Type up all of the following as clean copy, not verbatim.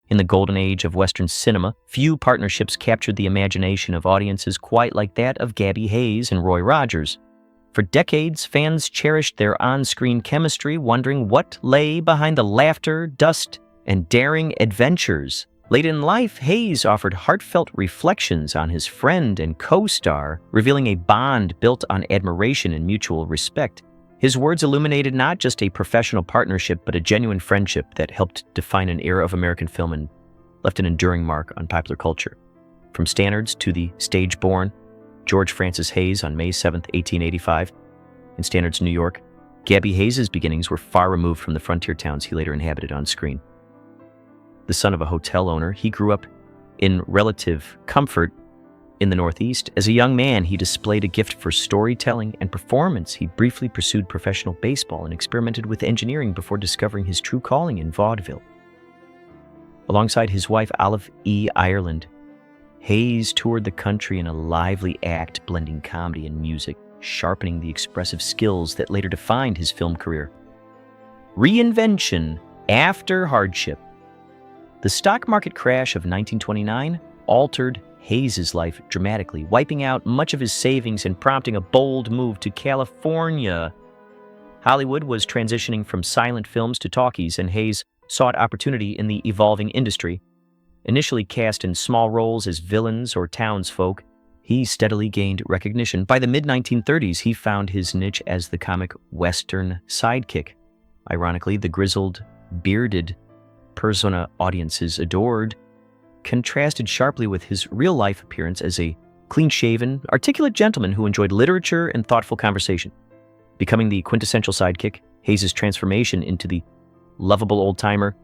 In the golden age of Western cinema, few partnerships captured the imagination of audiences quite like that of Gabby Hayes and Roy Rogers. For decades, fans cherished their on-screen chemistry, wondering what lay behind the laughter, dust, and daring adventures. Late in life, Hayes offered heartfelt reflections on his friend and co-star, revealing a bond built on admiration and mutual respect. His words illuminated not just a professional partnership, but a genuine friendship that helped define an era of American film and left an enduring mark on popular culture. From Standards to the stage-born George Francis Hayes on May 7, 1885, in Standards, New York, Gabby Hayes' beginnings were far removed from the frontier towns he later inhabited on screen. The son of a hotel owner, he grew up in relative comfort in the Northeast. As a young man, he displayed a gift for storytelling and performance. He briefly pursued professional baseball and experimented with engineering before discovering his true calling in vaudeville. Alongside his wife, Olive E. Ireland, Hayes toured the country in a lively act blending comedy and music, sharpening the expressive skills that later defined his film career. Reinvention after hardship. The stock market crash of 1929 altered Hayes' life dramatically, wiping out much of his savings and prompting a bold move to California. Hollywood was transitioning from silent films to talkies, and Hayes sought opportunity in the evolving industry. Initially cast in small roles as villains or townsfolk, he steadily gained recognition. By the mid-1930s, he found his niche as the comic Western sidekick. Ironically, the grizzled, bearded persona audiences adored contrasted sharply with his real-life appearance as a clean-shaven, articulate gentleman who enjoyed literature and thoughtful conversation. Becoming the quintessential sidekick, Hayes' transformation into the lovable old-timer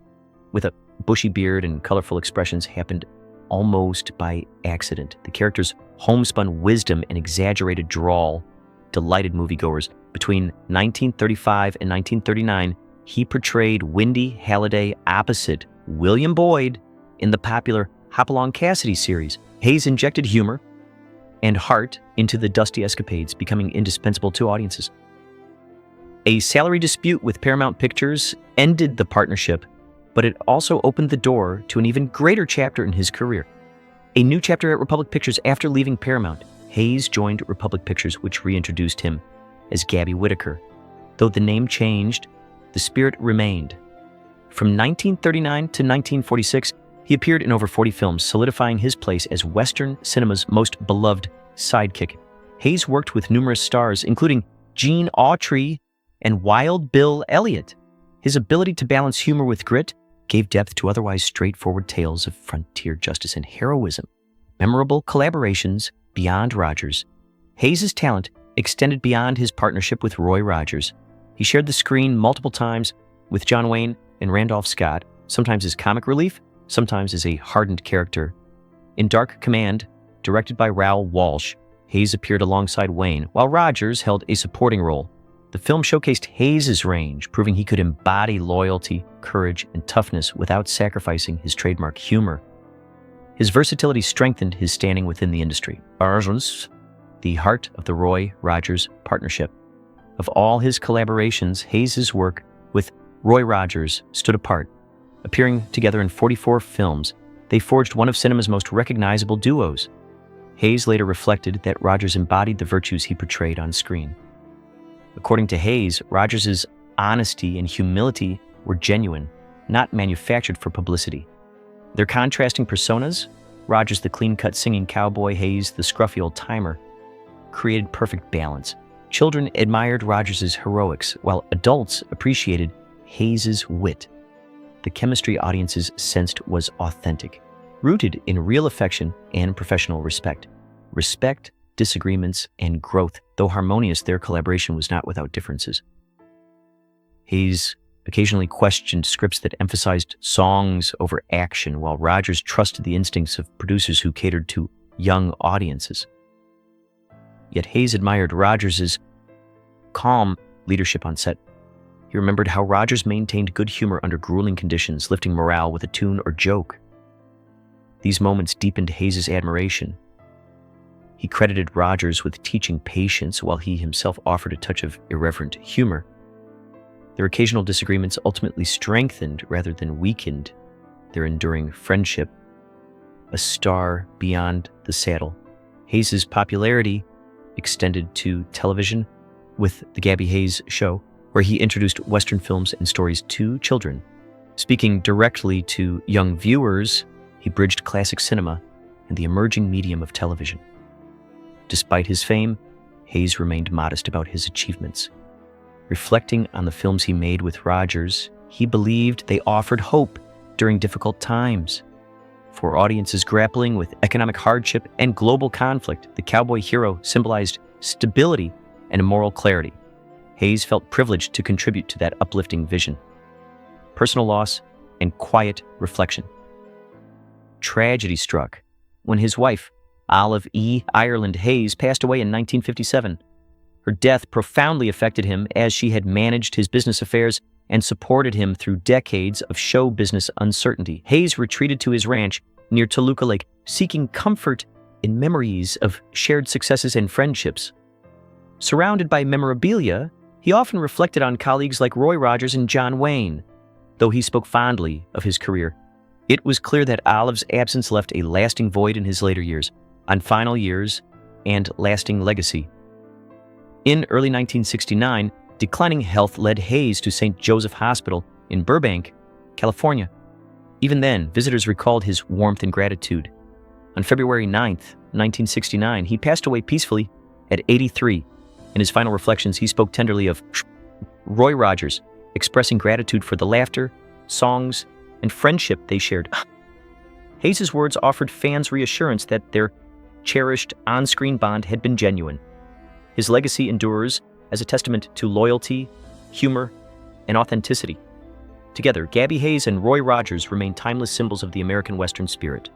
with a bushy beard and colorful expressions happened almost by accident. The character's homespun wisdom and exaggerated drawl delighted moviegoers. Between 1935 and 1939, he portrayed Wendy Halliday opposite William Boyd in the popular Hopalong Cassidy series. Hayes injected humor and heart into the dusty escapades, becoming indispensable to audiences. A salary dispute with Paramount Pictures ended the partnership, but it also opened the door to an even greater chapter in his career. A new chapter at Republic Pictures after leaving Paramount. Hayes joined Republic Pictures, which reintroduced him as Gabby Whitaker. Though the name changed, the spirit remained. From 1939 to 1946, he appeared in over 40 films, solidifying his place as Western cinema's most beloved sidekick. Hayes worked with numerous stars, including Gene Autry and Wild Bill Elliott. His ability to balance humor with grit gave depth to otherwise straightforward tales of frontier justice and heroism. Memorable collaborations beyond Rogers. Hayes' talent extended beyond his partnership with Roy Rogers. He shared the screen multiple times with John Wayne and Randolph Scott, sometimes as comic relief, sometimes as a hardened character. In Dark Command, directed by Raoul Walsh, Hayes appeared alongside Wayne, while Rogers held a supporting role. The film showcased Hayes' range, proving he could embody loyalty, courage, and toughness without sacrificing his trademark humor. His versatility strengthened his standing within the industry. Argents, the heart of the Roy Rogers partnership. Of all his collaborations, Hayes' work with Roy Rogers stood apart. Appearing together in 44 films, they forged one of cinema's most recognizable duos. Hayes later reflected that Rogers embodied the virtues he portrayed on screen. According to Hayes, Rogers' honesty and humility were genuine, not manufactured for publicity. Their contrasting personas, Rogers the clean-cut singing cowboy, Hayes the scruffy old-timer, created perfect balance. Children admired Rogers' heroics, while adults appreciated Hayes' wit. The chemistry audiences sensed was authentic, rooted in real affection and professional respect. Respect, disagreements, and growth. Though harmonious, their collaboration was not without differences. Hayes occasionally questioned scripts that emphasized songs over action, while Rogers trusted the instincts of producers who catered to young audiences. Yet Hayes admired Rogers' calm leadership on set. He remembered how Rogers maintained good humor under grueling conditions, lifting morale with a tune or joke. These moments deepened Hayes' admiration. He credited Rogers with teaching patience, while he himself offered a touch of irreverent humor. Their occasional disagreements ultimately strengthened rather than weakened their enduring friendship, a star beyond the saddle. Hayes' popularity extended to television with The Gabby Hayes Show, where he introduced Western films and stories to children. Speaking directly to young viewers, he bridged classic cinema and the emerging medium of television. Despite his fame, Hayes remained modest about his achievements. Reflecting on the films he made with Rogers, he believed they offered hope during difficult times. For audiences grappling with economic hardship and global conflict, the cowboy hero symbolized stability and moral clarity. Hayes felt privileged to contribute to that uplifting vision. Personal loss and quiet reflection. Tragedy struck when his wife, Olive E. Ireland Hayes, passed away in 1957. Her death profoundly affected him as she had managed his business affairs and supported him through decades of show business uncertainty. Hayes retreated to his ranch near Toluca Lake, seeking comfort in memories of shared successes and friendships. Surrounded by memorabilia, he often reflected on colleagues like Roy Rogers and John Wayne. Though he spoke fondly of his career, it was clear that Olive's absence left a lasting void in his later years, on final years and lasting legacy. In early 1969, declining health led Hayes to St. Joseph Hospital in Burbank, California. Even then, visitors recalled his warmth and gratitude. On February 9th, 1969, he passed away peacefully at 83. In his final reflections, he spoke tenderly of Roy Rogers, expressing gratitude for the laughter, songs, and friendship they shared. Hayes' words offered fans reassurance that their cherished on-screen bond had been genuine. His legacy endures as a testament to loyalty, humor, and authenticity. Together, Gabby Hayes and Roy Rogers remain timeless symbols of the American Western spirit.